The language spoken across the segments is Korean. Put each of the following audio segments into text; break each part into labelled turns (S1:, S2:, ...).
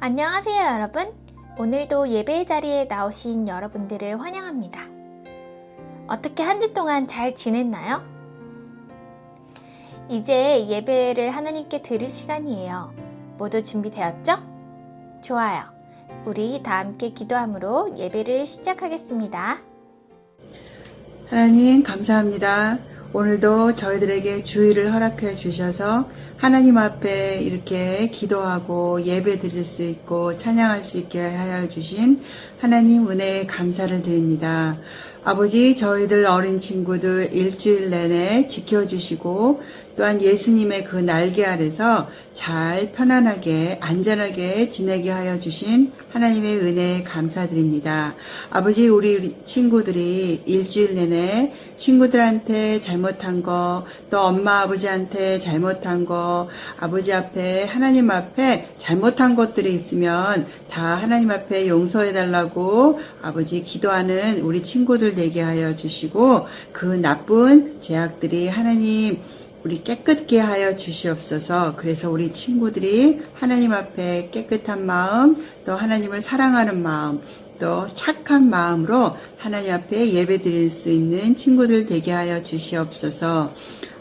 S1: 안녕하세요 여러분. 오늘도 예배의 자리에 나오신 여러분들을 환영합니다. 어떻게 한 주 동안 잘 지냈나요? 이제 예배를 하나님께 드릴 시간이에요. 모두 준비되었죠? 좋아요. 우리 다 함께 기도함으로 예배를 시작하겠습니다.
S2: 하나님 감사합니다. 오늘도 저희들에게 주의를 허락해 주셔서 하나님 앞에 이렇게 기도하고 예배 드릴 수 있고 찬양할 수 있게 하여 주신 하나님 은혜에 감사를 드립니다. 아버지, 저희들 어린 친구들 일주일 내내 지켜주시고 또한 예수님의 그 날개 아래서 잘 편안하게 안전하게 지내게 하여 주신 하나님의 은혜에 감사드립니다. 아버지, 우리 친구들이 일주일 내내 친구들한테 잘못한 거, 또 엄마 아버지한테 잘못한 거, 아버지 앞에 하나님 앞에 잘못한 것들이 있으면 다 하나님 앞에 용서해 달라고 아버지 기도하는 우리 친구들 되게 하여 주시고, 그 나쁜 죄악들이 하나님 우리 깨끗게 하여 주시옵소서. 그래서 우리 친구들이 하나님 앞에 깨끗한 마음, 또 하나님을 사랑하는 마음, 또 착한 마음으로 하나님 앞에 예배 드릴 수 있는 친구들 되게 하여 주시옵소서.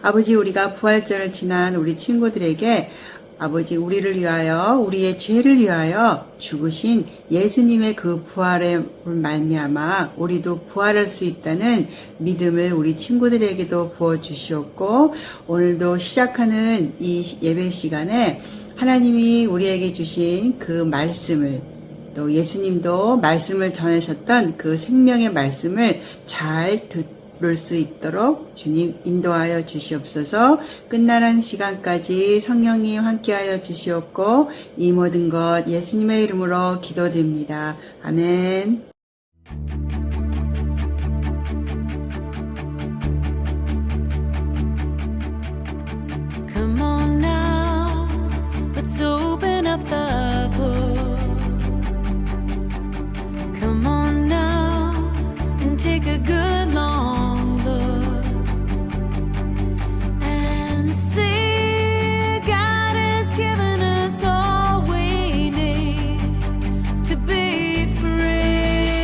S2: 아버지, 우리가 부활절을 지난 우리 친구들에게 아버지, 우리를 위하여, 우리의 죄를 위하여 죽으신 예수님의 그 부활에 말미암아 우리도 부활할 수 있다는 믿음을 우리 친구들에게도 부어주시옵고, 오늘도 시작하는 이 예배 시간에 하나님이 우리에게 주신 그 말씀을, 또 예수님도 말씀을 전하셨던 그 생명의 말씀을 잘 들을 수 있도록 주님 인도하여 주시옵소서. 끝나는 시간까지 성령님 함께하여 주시옵고, 이 모든 것 예수님의 이름으로 기도드립니다. 아멘.
S3: Come on now, let's open up the book. Come on now and take a good long look and see God has given us all we need to be free.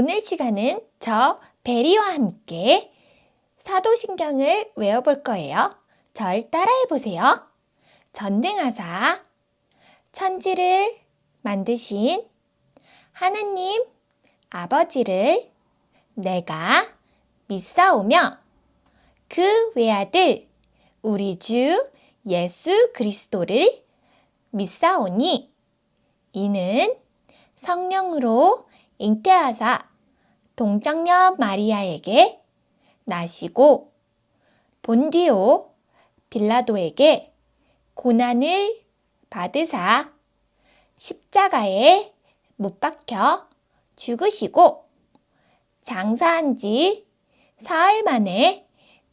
S1: 오늘 시간은 저 베리와 함께 사도신경을 외워볼 거예요. 절 따라해 보세요. 전능하사 천지를 만드신 하나님 아버지를 내가 믿사오며 그 외아들 우리 주 예수 그리스도를 믿사오니 이는 성령으로 잉태하사 동정녀 마리아에게 나시고 본디오 빌라도에게 고난을 받으사 십자가에 못 박혀 죽으시고 장사한 지 사흘 만에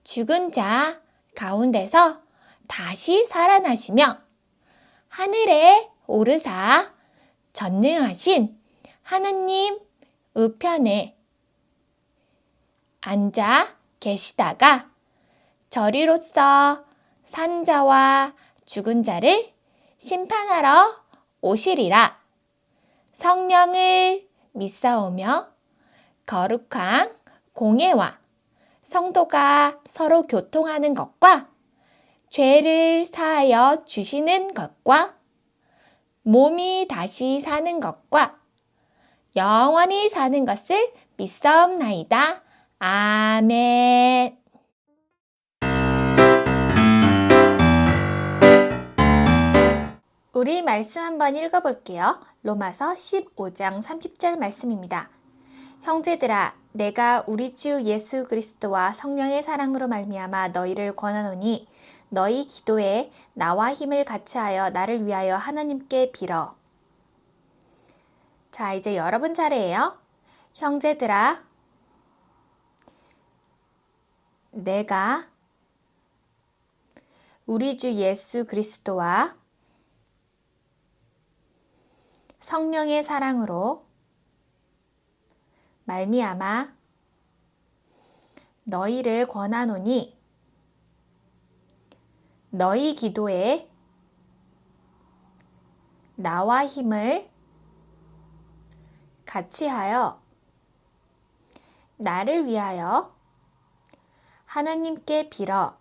S1: 죽은 자 가운데서 다시 살아나시며 하늘에 오르사 전능하신 하나님 우편에 앉아 계시다가 저리로서 산 자와 죽은 자를 심판하러 오시리라. 성령을 믿사오며 거룩한 공예와 성도가 서로 교통하는 것과 죄를 사하여 주시는 것과 몸이 다시 사는 것과 영원히 사는 것을 믿사옵나이다. 아멘. 우리 말씀 한번 읽어볼게요. 로마서 15장 30절 말씀입니다. 형제들아, 내가 우리 주 예수 그리스도와 성령의 사랑으로 말미암아 너희를 권하노니 너희 기도에 나와 힘을 같이하여 나를 위하여 하나님께 빌어. 자, 이제 여러분 차례예요. 형제들아, 내가 우리 주 예수 그리스도와 성령의 사랑으로 말미암아 너희를 권하노니 너희 기도에 나와 힘을 같이하여 나를 위하여 하나님께 빌어.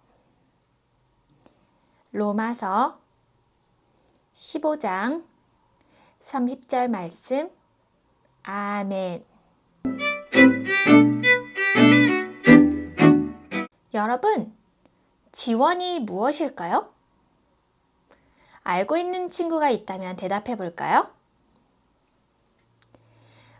S1: 로마서 15장 30절 말씀. 아멘. 여러분, 지원이 무엇일까요? 알고 있는 친구가 있다면 대답해 볼까요?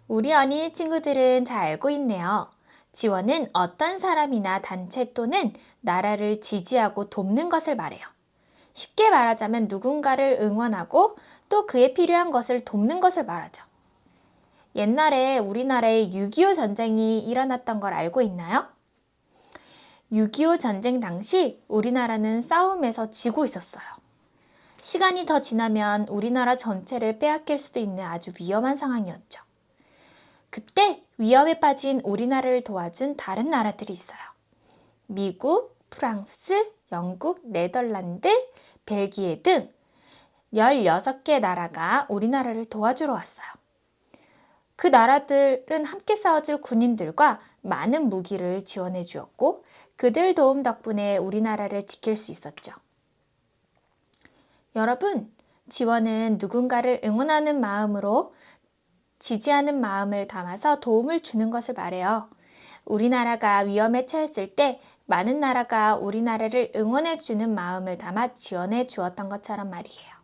S1: 우리 어린이 친구들은 잘 알고 있네요. 지원은 어떤 사람이나 단체 또는 나라를 지지하고 돕는 것을 말해요. 쉽게 말하자면 누군가를 응원하고 또 그에 필요한 것을 돕는 것을 말하죠. 옛날에 우리나라에 6.25 전쟁이 일어났던 걸 알고 있나요? 6.25 전쟁 당시 우리나라는 싸움에서 지고 있었어요. 시간이 더 지나면 우리나라 전체를 빼앗길 수도 있는 아주 위험한 상황이었죠. 그때 위험에 빠진 우리나라를 도와준 다른 나라들이 있어요. 미국, 프랑스, 영국, 네덜란드, 벨기에 등 16개 나라가 우리나라를 도와주러 왔어요. 그 나라들은 함께 싸워줄 군인들과 많은 무기를 지원해 주었고 그들 도움 덕분에 우리나라를 지킬 수 있었죠. 여러분, 지원은 누군가를 응원하는 마음으로 지지하는 마음을 담아서 도움을 주는 것을 말해요. 우리나라가 위험에 처했을 때 많은 나라가 우리나라를 응원해 주는 마음을 담아 지원해 주었던 것처럼 말이에요.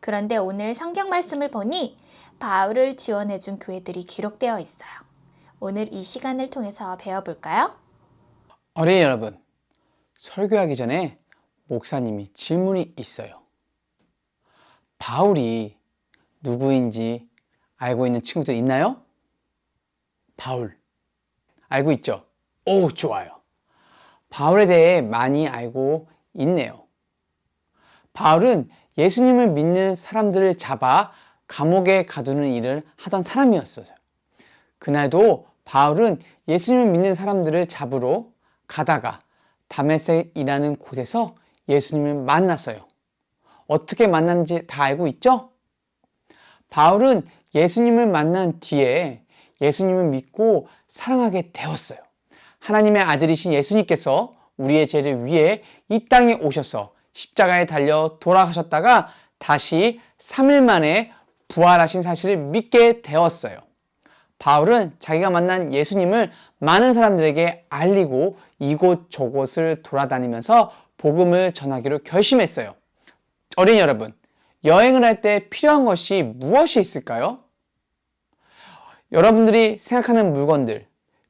S1: 그런데 오늘 성경 말씀을 보니 바울을 지원해 준 교회들이 기록되어 있어요. 오늘 이 시간을 통해서 배워볼까요?
S4: 어린이 여러분, 설교하기 전에 목사님이 질문이 있어요. 바울이 누구인지 알고 있는 친구들 있나요? 바울, 알고 있죠? 오, 좋아요. 바울에 대해 많이 알고 있네요. 바울은 예수님을 믿는 사람들을 잡아 감옥에 가두는 일을 하던 사람이었어요. 그날도 바울은 예수님을 믿는 사람들을 잡으러 가다가 다메섹이라는 곳에서 예수님을 만났어요. 어떻게 만났는지 다 알고 있죠? 바울은 예수님을 만난 뒤에 예수님을 믿고 사랑하게 되었어요. 하나님의 아들이신 예수님께서 우리의 죄를 위해 이 땅에 오셔서 십자가에 달려 돌아가셨다가 다시 3일 만에 부활하신 사실을 믿게 되었어요. 바울은 자기가 만난 예수님을 많은 사람들에게 알리고 이곳저곳을 돌아다니면서 복음을 전하기로 결심했어요. 어린이 여러분, 여행을 할 때 필요한 것이 무엇이 있을까요? 여러분들이 생각하는 물건들,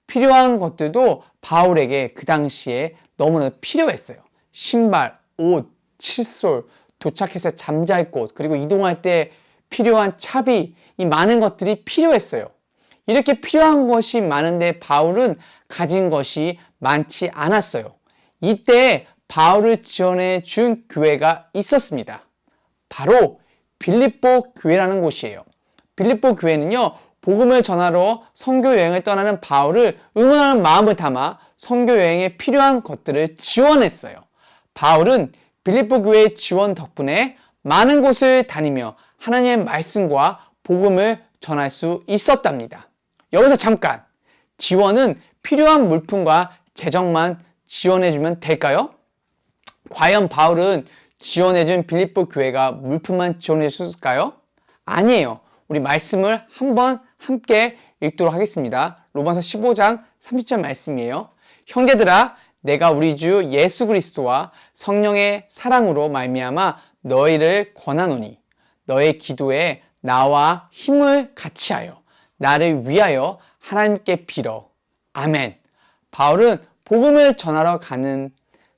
S4: 필요한 것들도 바울에게 그 당시에 너무나 필요했어요. 신발, 옷, 칫솔, 도착해서 잠잘 곳, 그리고 이동할 때 필요한 차비, 이 많은 것들이 필요했어요. 이렇게 필요한 것이 많은데 바울은 가진 것이 많지 않았어요. 이때 바울을 지원해 준 교회가 있었습니다. 바로 빌립보 교회라는 곳이에요. 빌립보 교회는요, 복음을 전하러 선교 여행을 떠나는 바울을 응원하는 마음을 담아 선교 여행에 필요한 것들을 지원했어요. 바울은 빌립보 교회의 지원 덕분에 많은 곳을 다니며 하나님의 말씀과 복음을 전할 수 있었답니다. 여기서 잠깐, 지원은 필요한 물품과 재정만 지원해주면 될까요? 과연 바울은 지원해준 빌립보 교회가 물품만 지원해줬을까요? 아니에요. 우리 말씀을 한번 함께 읽도록 하겠습니다. 로마서 15장 30절 말씀이에요. 형제들아, 내가 우리 주 예수 그리스도와 성령의 사랑으로 말미암아 너희를 권하노니 너의 기도에 나와 힘을 같이하여 나를 위하여 하나님께 빌어. 아멘. 바울은 복음을 전하러 가는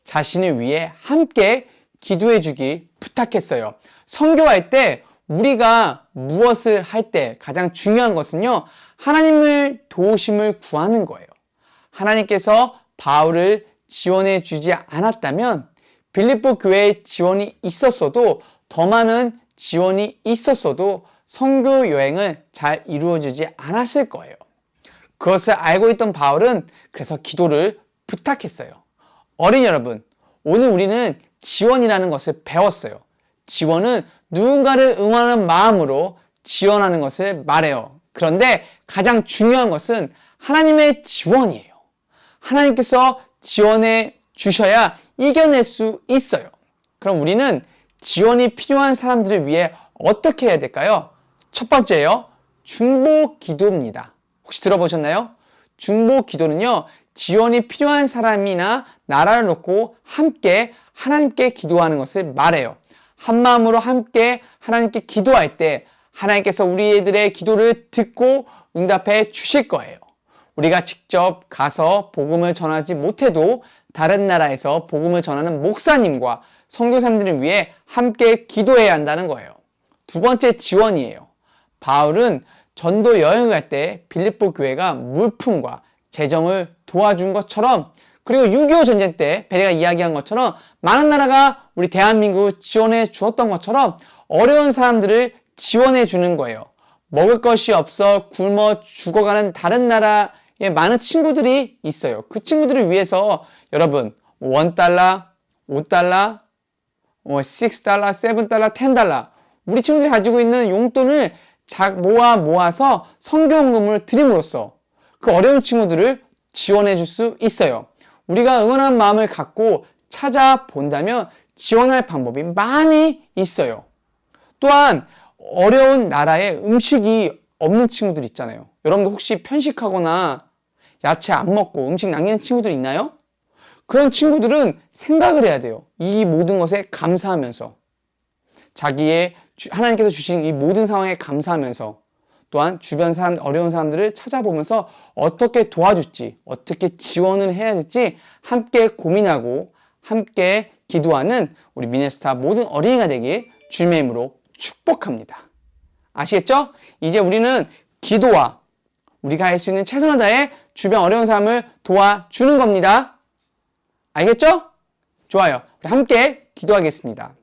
S4: 자신을 위해 함께 기도해 주길 부탁했어요. 선교할 때 우리가 무엇을 할 때 가장 중요한 것은요, 하나님을 도우심을 구하는 거예요. 하나님께서 바울을 지원해 주지 않았다면 빌립보 교회에 지원이 있었어도, 더 많은 지원이 있었어도 선교 여행은 잘 이루어지지 않았을 거예요. 그것을 알고 있던 바울은 그래서 기도를 부탁했어요. 어린이 여러분, 오늘 우리는 지원이라는 것을 배웠어요. 지원은 누군가를 응원하는 마음으로 지원하는 것을 말해요. 그런데 가장 중요한 것은 하나님의 지원이에요. 하나님께서 지원해 주셔야 이겨낼 수 있어요. 그럼 우리는 지원이 필요한 사람들을 위해 어떻게 해야 될까요? 첫 번째요, 중보 기도입니다. 혹시 들어보셨나요? 중보 기도는요, 지원이 필요한 사람이나 나라를 놓고 함께 하나님께 기도하는 것을 말해요. 한 마음으로 함께 하나님께 기도할 때 하나님께서 우리들의 기도를 듣고 응답해 주실 거예요. 우리가 직접 가서 복음을 전하지 못해도 다른 나라에서 복음을 전하는 목사님과 선교사님들을 위해 함께 기도해야 한다는 거예요. 두 번째 지원이에요. 바울은 전도 여행을 갈 때 빌립보 교회가 물품과 재정을 도와준 것처럼, 그리고 6.25 전쟁 때 베레가 이야기한 것처럼 많은 나라가 우리 대한민국을 지원해 주었던 것처럼 어려운 사람들을 지원해 주는 거예요. 먹을 것이 없어 굶어 죽어가는 다른 나라의 많은 친구들이 있어요. 그 친구들을 위해서 여러분, $1, $5, $6, $7, $10 우리 친구들이 가지고 있는 용돈을 모아서 선교헌금을 드림으로써 그 어려운 친구들을 지원해 줄 수 있어요. 우리가 응원하는 마음을 갖고 찾아본다면 지원할 방법이 많이 있어요. 또한 어려운 나라에 음식이 없는 친구들 있잖아요. 여러분들 혹시 편식하거나 야채 안 먹고 음식 남기는 친구들 있나요? 그런 친구들은 생각을 해야 돼요. 이 모든 것에 감사하면서, 자기의 하나님께서 주신 이 모든 상황에 감사하면서, 또한 주변 사람, 어려운 사람들을 찾아보면서 어떻게 도와줄지, 어떻게 지원을 해야 될지 함께 고민하고 함께 기도하는 우리 미네스타 모든 어린이가 되길 주님의 이름으로 축복합니다. 아시겠죠? 이제 우리는 기도와 우리가 할 수 있는 최선을 다해 주변 어려운 사람을 도와주는 겁니다. 알겠죠? 좋아요. 우리 함께 기도하겠습니다.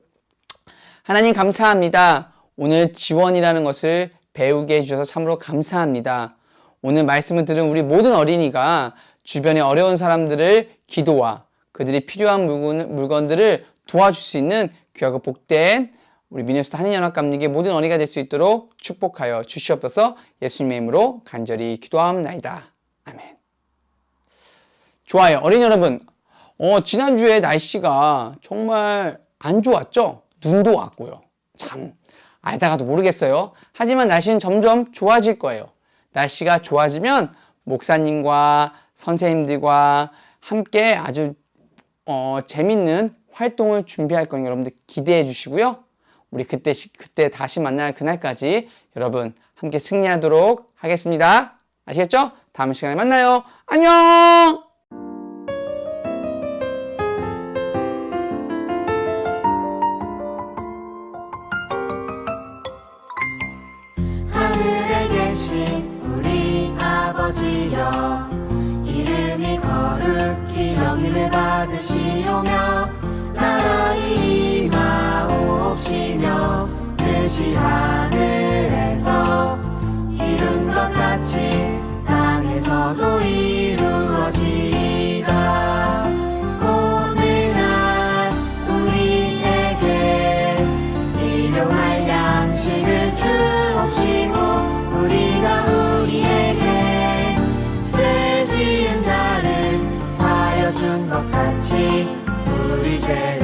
S4: 하나님 감사합니다. 오늘 지원이라는 것을 배우게 해주셔서 참으로 감사합니다. 오늘 말씀을 들은 우리 모든 어린이가 주변의 어려운 사람들을 기도와 그들이 필요한 물건들을 도와줄 수 있는 귀하고 복된 우리 미네소타 한인연합감리교 모든 어린이가 될 수 있도록 축복하여 주시옵소서. 예수님의 이름으로 간절히 기도하옵나이다. 아멘. 좋아요. 어린이 여러분, 지난주에 날씨가 정말 안 좋았죠? 눈도 왔고요. 참 알다가도 모르겠어요. 하지만 날씨는 점점 좋아질 거예요. 날씨가 좋아지면 목사님과 선생님들과 함께 아주 재밌는 활동을 준비할 거니까 여러분들 기대해 주시고요. 우리 그때 다시 만날 그날까지 여러분 함께 승리하도록 하겠습니다. 아시겠죠? 다음 시간에 만나요. 안녕!
S3: 하늘에 계신 우리 아버지여, 이름이 거룩히 여김을 받으시오며 나라의 임하옵시며 뜻이 하늘에서 이룬 것 같이 땅에서도 이루어지이다. 오늘날 우리에게 일용할 양식을 주옵시고 우리가 우리에게 죄 지은 자를 사하여 준 것 같이 우리 죄